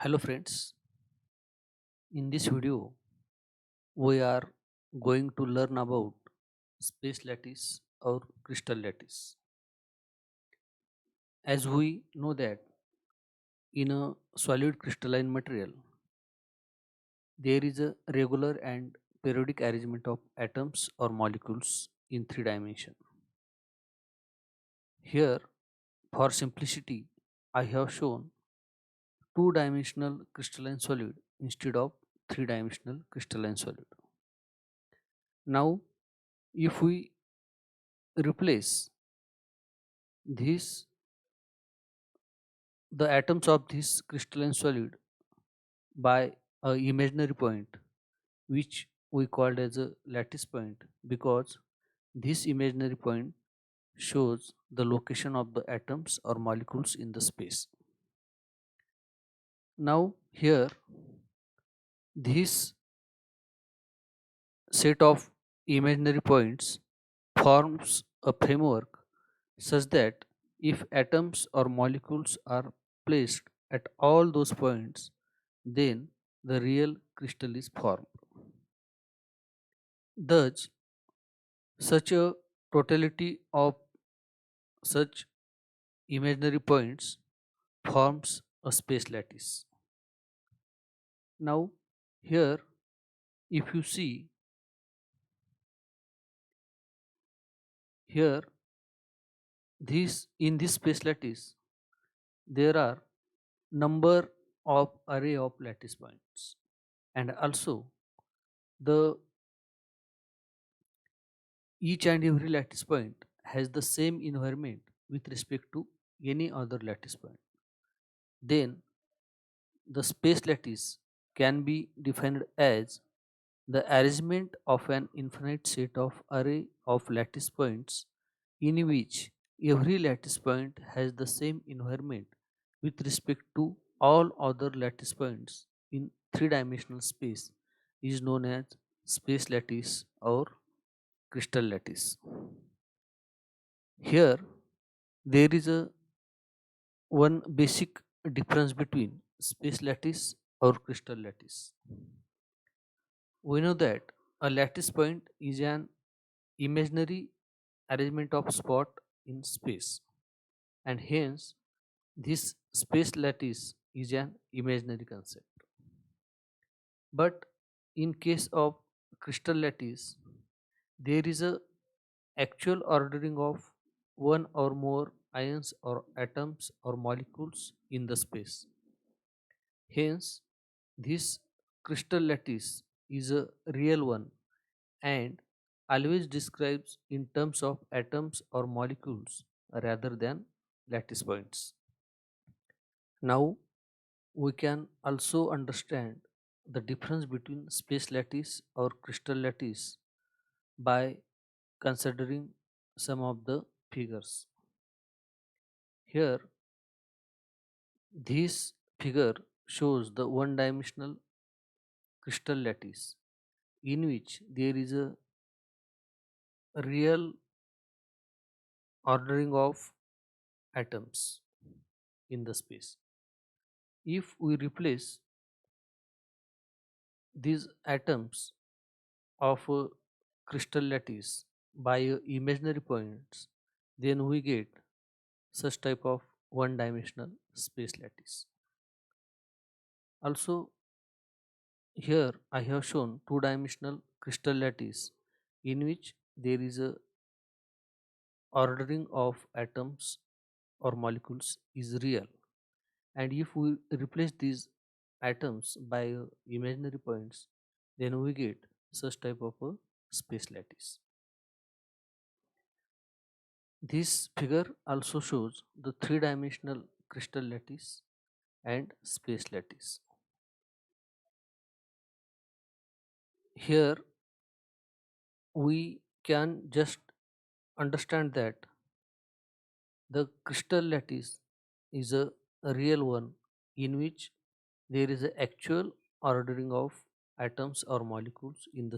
Hello friends, in this video we are going to learn about space lattice or crystal lattice. As we know that in a solid crystalline material there is a regular and periodic arrangement of atoms or molecules in three dimensions. Here for simplicity I have shown two-dimensional crystalline solid instead of three-dimensional crystalline solid. Now if we replace this the atoms of this crystalline solid by a imaginary point which we called as a lattice point because this imaginary point shows the location of the atoms or molecules in the space. Now here this set of imaginary points forms a framework such that if atoms or molecules are placed at all those points, then the real crystal is formed. Thus, such a totality of such imaginary points forms a space lattice. Now, here, if you see here, this in this space lattice, there are number of array of lattice points, and also the each and every lattice point has the same environment with respect to any other lattice point. Then the space lattice can be defined as the arrangement of an infinite set of array of lattice points in which every lattice point has the same environment with respect to all other lattice points in three-dimensional space is known as space lattice or crystal lattice. Here there is a one basic difference between space lattice or crystal lattice. We know that a lattice point is an imaginary arrangement of spot in space, and hence this space lattice is an imaginary concept. But in case of crystal lattice, there is a actual ordering of one or more ions or atoms or molecules in the space. Hence, this crystal lattice is a real one and always describes in terms of atoms or molecules rather than lattice points. Now we can also understand the difference between space lattice or crystal lattice by considering some of the figures. Here, this figure shows the one dimensional crystal lattice in which there is a real ordering of atoms in the space. If we replace these atoms of a crystal lattice by imaginary points, then we get such type of one dimensional space lattice. Also, here I have shown two dimensional crystal lattice in which there is a ordering of atoms or molecules is real, and if we replace these atoms by imaginary points, then we get such type of a space lattice. This figure also shows the three-dimensional crystal lattice and space lattice. Here we can just understand that the crystal lattice is a real one in which there is an actual ordering of atoms or molecules in the